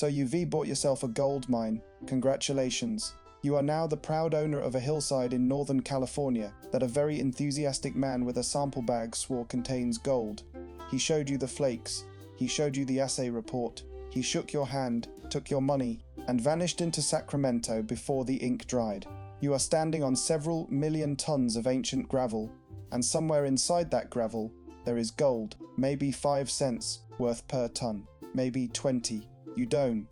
So you've bought yourself a gold mine. Congratulations. You are now the proud owner of a hillside in Northern California that a very enthusiastic man with a sample bag swore contains gold. He showed you the flakes. He showed you the assay report. He shook your hand, took your money, and vanished into Sacramento before the ink dried. You are standing on several million tons of ancient gravel, and somewhere inside that gravel, there is gold, maybe 5 cents worth per ton, maybe 20. You don't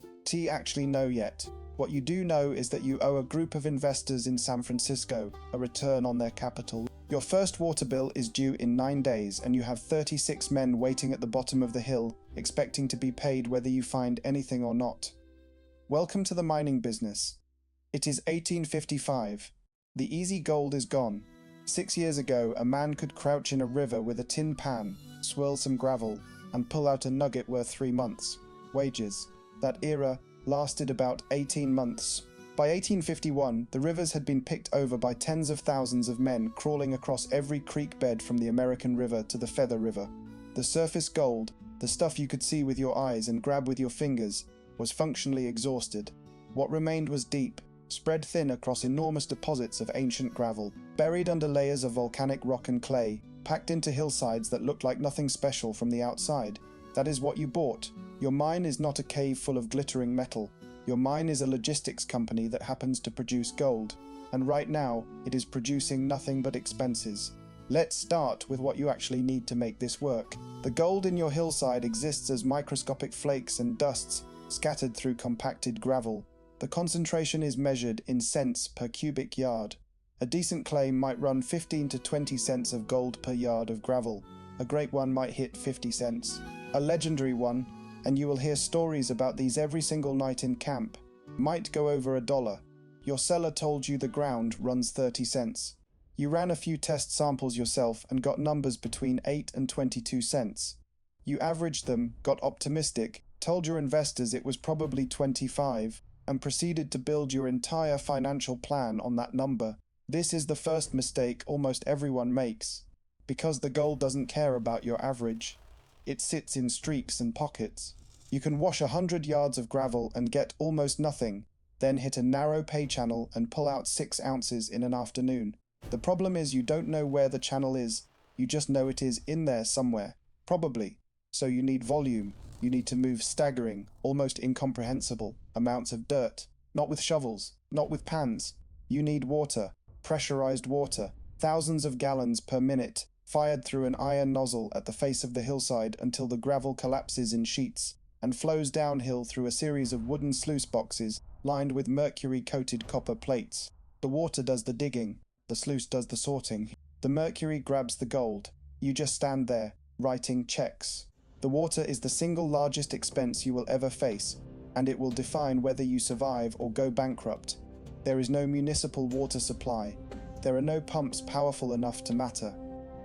actually know yet. What you do know is that you owe a group of investors in San Francisco a return on their capital. Your first water bill is due in 9 days, and you have 36 men waiting at the bottom of the hill, expecting to be paid whether you find anything or not. Welcome to the mining business. It is 1855. The easy gold is gone. 6 years ago, a man could crouch in a river with a tin pan, swirl some gravel, and pull out a nugget worth 3 months' wages. That era lasted about 18 months. By 1851, the rivers had been picked over by tens of thousands of men crawling across every creek bed from the American River to the Feather River. The surface gold, the stuff you could see with your eyes and grab with your fingers, was functionally exhausted. What remained was deep, spread thin across enormous deposits of ancient gravel, buried under layers of volcanic rock and clay, packed into hillsides that looked like nothing special from the outside. That is what you bought. Your mine is not a cave full of glittering metal. Your mine is a logistics company that happens to produce gold, and right now it is producing nothing but expenses. Let's start with what you actually need to make this work. The gold in your hillside exists as microscopic flakes and dusts scattered through compacted gravel. The concentration is measured in cents per cubic yard. A decent claim might run 15 to 20 cents of gold per yard of gravel. A great one might hit 50 cents. A legendary one, and you will hear stories about these every single night in camp, might go over $1. Your seller told you the ground runs 30 cents. You ran a few test samples yourself and got numbers between 8 and 22 cents. You averaged them, got optimistic, told your investors it was probably 25, and proceeded to build your entire financial plan on that number. This is the first mistake almost everyone makes, because the gold doesn't care about your average. It sits in streaks and pockets. You can wash 100 yards of gravel and get almost nothing, then hit a narrow pay channel and pull out 6 ounces in an afternoon. The problem is you don't know where the channel is, you just know it is in there somewhere, probably. So you need volume, you need to move staggering, almost incomprehensible amounts of dirt, not with shovels, not with pans. You need water, pressurized water, thousands of gallons per minute, fired through an iron nozzle at the face of the hillside until the gravel collapses in sheets and flows downhill through a series of wooden sluice boxes lined with mercury-coated copper plates. The water does the digging, the sluice does the sorting. The mercury grabs the gold. You just stand there, writing checks. The water is the single largest expense you will ever face, and it will define whether you survive or go bankrupt. There is no municipal water supply. There are no pumps powerful enough to matter.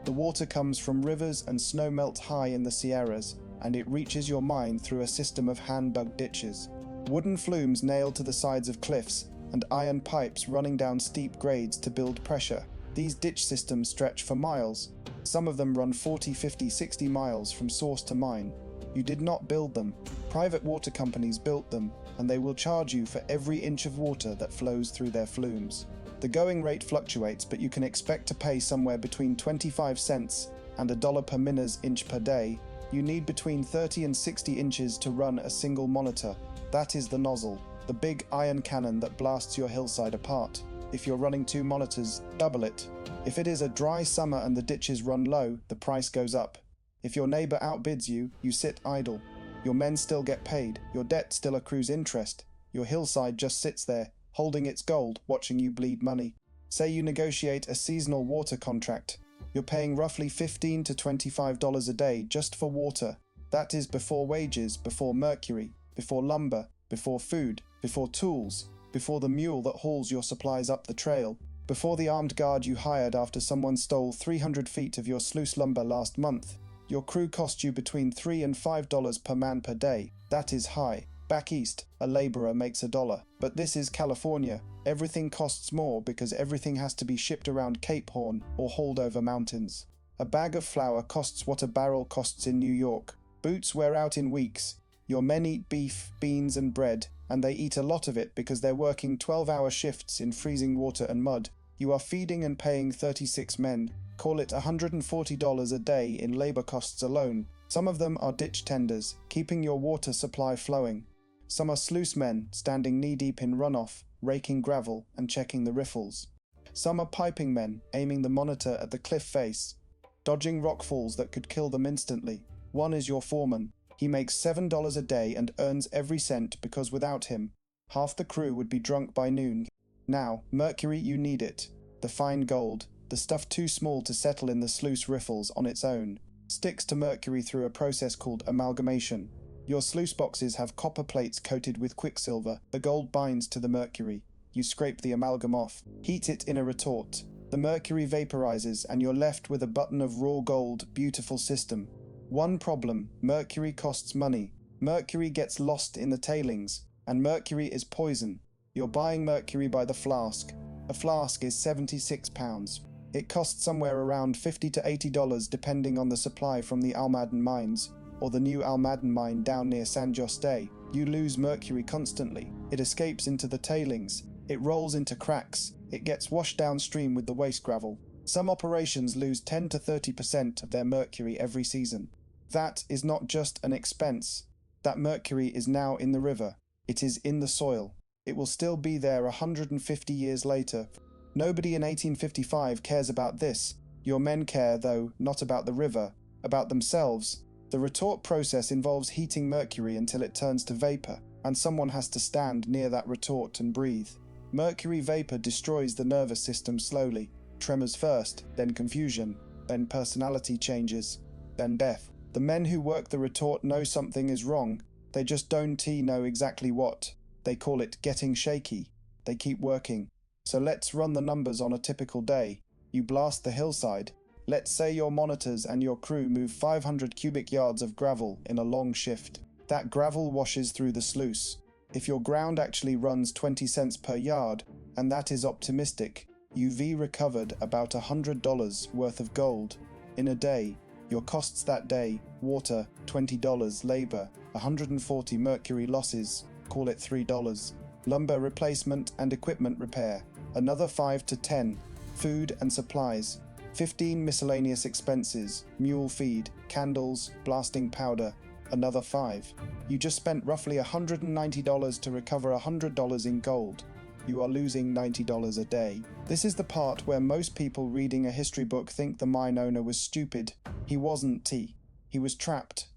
The water comes from rivers and snowmelt high in the Sierras, and it reaches your mine through a system of hand-dug ditches. Wooden flumes nailed to the sides of cliffs, and iron pipes running down steep grades to build pressure. These ditch systems stretch for miles. Some of them run 40, 50, 60 miles from source to mine. You did not build them. Private water companies built them, and they will charge you for every inch of water that flows through their flumes. The going rate fluctuates, but you can expect to pay somewhere between 25 cents and $1 per minutes inch per day. You need between 30 and 60 inches to run a single monitor. That is the nozzle, the big iron cannon that blasts your hillside apart. If you're running 2 monitors, double it. If it is a dry summer and the ditches run low, the price goes up. If your neighbor outbids you, you sit idle. Your men still get paid, your debt still accrues interest. Your hillside just sits there, holding its gold, watching you bleed money. Say you negotiate a seasonal water contract. You're paying roughly $15 to $25 a day just for water. That is before wages, before mercury, before lumber, before food, before tools, before the mule that hauls your supplies up the trail, before the armed guard you hired after someone stole 300 feet of your sluice lumber last month. Your crew cost you between $3 and $5 per man per day. That is high. Back east, a laborer makes $1. But this is California. Everything costs more because everything has to be shipped around Cape Horn or hauled over mountains. A bag of flour costs what a barrel costs in New York. Boots wear out in weeks. Your men eat beef, beans and bread, and they eat a lot of it because they're working 12-hour shifts in freezing water and mud. You are feeding and paying 36 men, call it $140 a day in labor costs alone. Some of them are ditch tenders, keeping your water supply flowing. Some are sluice men, standing knee-deep in runoff, raking gravel and checking the riffles. Some are piping men, aiming the monitor at the cliff face, dodging rockfalls that could kill them instantly. One is your foreman. He makes $7 a day and earns every cent because without him, half the crew would be drunk by noon. Now, mercury, you need it. The fine gold, the stuff too small to settle in the sluice riffles on its own, sticks to mercury through a process called amalgamation. Your sluice boxes have copper plates coated with quicksilver. The gold binds to the mercury. You scrape the amalgam off, heat it in a retort. The mercury vaporizes and you're left with a button of raw gold, beautiful system. One problem, mercury costs money. Mercury gets lost in the tailings, and mercury is poison. You're buying mercury by the flask. A flask is 76 pounds. It costs somewhere around $50 to $80 depending on the supply from the Almaden mines, or the new Almaden mine down near San Jose. You lose mercury constantly. It escapes into the tailings. It rolls into cracks. It gets washed downstream with the waste gravel. Some operations lose 10 to 30% of their mercury every season. That is not just an expense. That mercury is now in the river. It is in the soil. It will still be there 150 years later. Nobody in 1855 cares about this. Your men care, though, not about the river, about themselves. The retort process involves heating mercury until it turns to vapor, and someone has to stand near that retort and breathe. Mercury vapor destroys the nervous system slowly. Tremors first, then confusion, then personality changes, then death. The men who work the retort know something is wrong. They just don't know exactly what. They call it getting shaky. They keep working. So let's run the numbers on a typical day. You blast the hillside. Let's say your monitors and your crew move 500 cubic yards of gravel in a long shift. That gravel washes through the sluice. If your ground actually runs 20 cents per yard, and that is optimistic, you've recovered about $100 worth of gold in a day. Your costs that day, water, $20, labor, 140 mercury losses, call it $3. Lumber replacement and equipment repair, another 5 to 10. Food and supplies, 15 miscellaneous expenses, mule feed, candles, blasting powder, another 5. You just spent roughly $190 to recover $100 in gold. You are losing $90 a day. This is the part where most people reading a history book think the mine owner was stupid. He wasn't. He was trapped.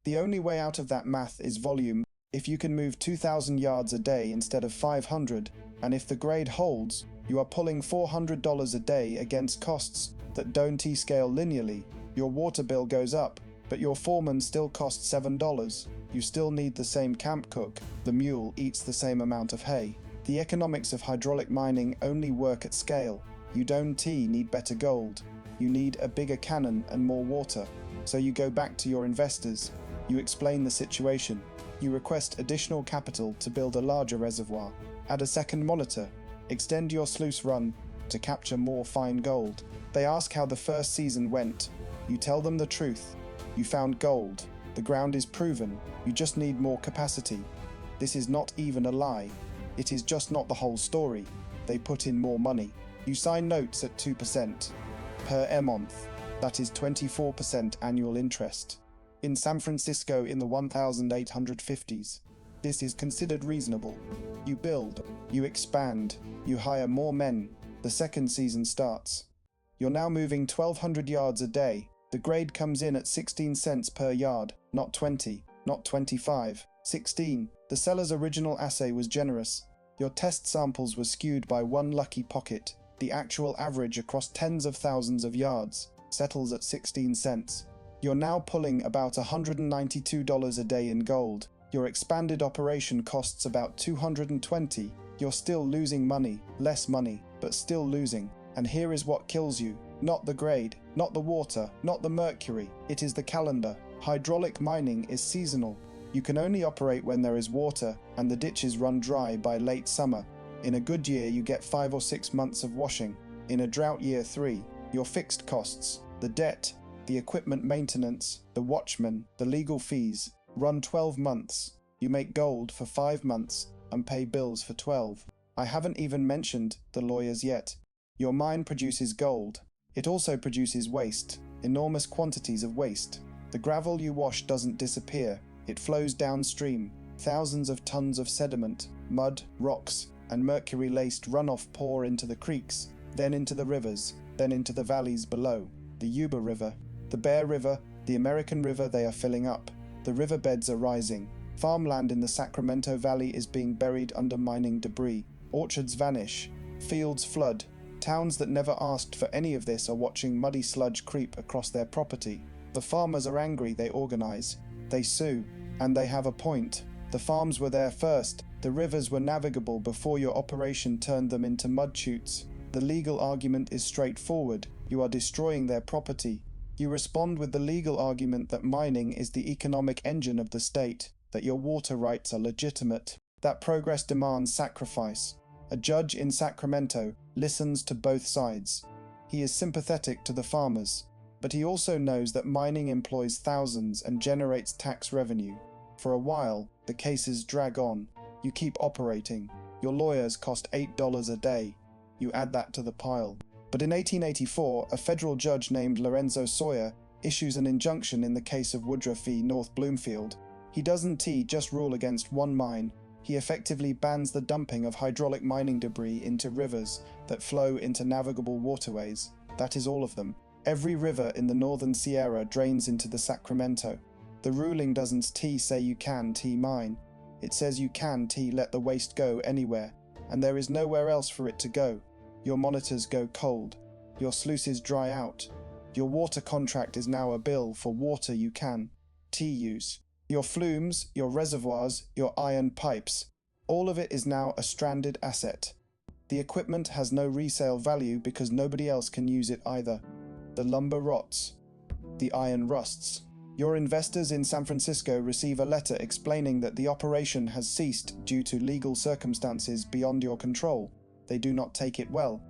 The only way out of that math is volume. If you can move 2,000 yards a day instead of 500, and if the grade holds, you are pulling $400 a day against costs that don't scale linearly. Your water bill goes up, but your foreman still costs $7. You still need the same camp cook. The mule eats the same amount of hay. The economics of hydraulic mining only work at scale. You don't need better gold. You need a bigger cannon and more water. So you go back to your investors. You explain the situation. You request additional capital to build a larger reservoir. Add a second monitor. Extend your sluice run to capture more fine gold. They ask how the first season went. You tell them the truth. You found gold. The ground is proven. You just need more capacity. This is not even a lie. It is just not the whole story. They put in more money. You sign notes at 2% per month. That is 24% annual interest. In San Francisco in the 1850s. This is considered reasonable. You build, you expand, you hire more men. The second season starts. You're now moving 1,200 yards a day. The grade comes in at 16 cents per yard, not 20, not 25, 16. The seller's original assay was generous. Your test samples were skewed by one lucky pocket. The actual average across tens of thousands of yards settles at 16 cents. You're now pulling about $192 a day in gold. Your expanded operation costs about $220. You're still losing money, less money, but still losing. And here is what kills you. Not the grade, not the water, not the mercury. It is the calendar. Hydraulic mining is seasonal. You can only operate when there is water and the ditches run dry by late summer. In a good year you get 5 or 6 months of washing. In a drought year 3, your fixed costs, the debt, the equipment maintenance, the watchman, the legal fees, Run 12 months. You make gold for 5 months and pay bills for 12. I haven't even mentioned the lawyers yet. Your mine produces gold. It also produces waste, enormous quantities of waste. The gravel you wash doesn't disappear. It flows downstream. Thousands of tons of sediment, mud, rocks, and mercury-laced runoff pour into the creeks, then into the rivers, then into the valleys below. The Yuba River, the Bear River, the American River, they are filling up. The riverbeds are rising. Farmland in the Sacramento Valley is being buried under mining debris. Orchards vanish. Fields flood. Towns that never asked for any of this are watching muddy sludge creep across their property. The farmers are angry, they organize. They sue. And they have a point. The farms were there first. The rivers were navigable before your operation turned them into mud chutes. The legal argument is straightforward. You are destroying their property. You respond with the legal argument that mining is the economic engine of the state, that your water rights are legitimate, that progress demands sacrifice. A judge in Sacramento listens to both sides. He is sympathetic to the farmers, but he also knows that mining employs thousands and generates tax revenue. For a while, the cases drag on. You keep operating. Your lawyers cost $8 a day. You add that to the pile. But in 1884, a federal judge named Lorenzo Sawyer issues an injunction in the case of Woodruff v. North Bloomfield. He doesn't just rule against one mine. He effectively bans the dumping of hydraulic mining debris into rivers that flow into navigable waterways. That is all of them. Every river in the northern Sierra drains into the Sacramento. The ruling doesn't say you can mine. It says you can let the waste go anywhere, and there is nowhere else for it to go. Your monitors go cold. Your sluices dry out. Your water contract is now a bill for water you can use. Your flumes, your reservoirs, your iron pipes, all of it is now a stranded asset. The equipment has no resale value because nobody else can use it either. The lumber rots. The iron rusts. Your investors in San Francisco receive a letter explaining that the operation has ceased due to legal circumstances beyond your control. They do not take it well.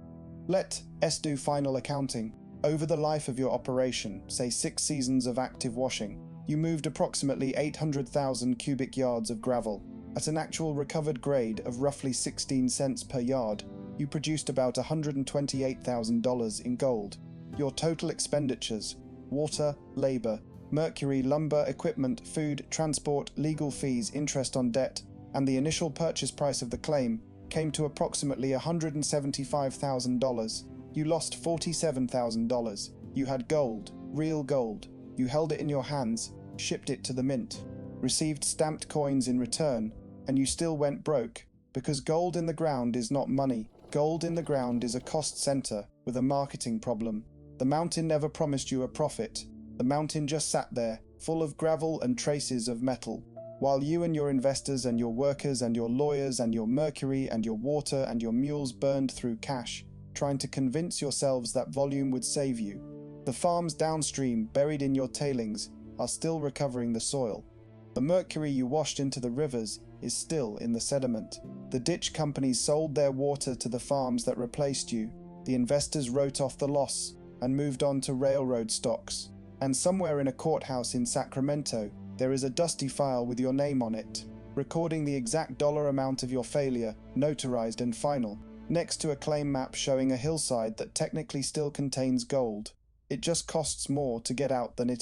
Let us do final accounting. Over the life of your operation, say 6 seasons of active washing, you moved approximately 800,000 cubic yards of gravel. At an actual recovered grade of roughly 16 cents per yard, you produced about $128,000 in gold. Your total expenditures, water, labor, mercury, lumber, equipment, food, transport, legal fees, interest on debt, and the initial purchase price of the claim came to approximately $175,000. You lost $47,000. You had gold, real gold. You held it in your hands, shipped it to the mint, received stamped coins in return, and you still went broke, because gold in the ground is not money. Gold in the ground is a cost center with a marketing problem. The mountain never promised you a profit. The mountain just sat there, full of gravel and traces of metal, while you and your investors and your workers and your lawyers and your mercury and your water and your mules burned through cash, trying to convince yourselves that volume would save you. The farms downstream, buried in your tailings, are still recovering the soil. The mercury you washed into the rivers is still in the sediment. The ditch companies sold their water to the farms that replaced you. The investors wrote off the loss and moved on to railroad stocks. And somewhere in a courthouse in Sacramento, there is a dusty file with your name on it, recording the exact dollar amount of your failure, notarized and final, next to a claim map showing a hillside that technically still contains gold. It just costs more to get out than it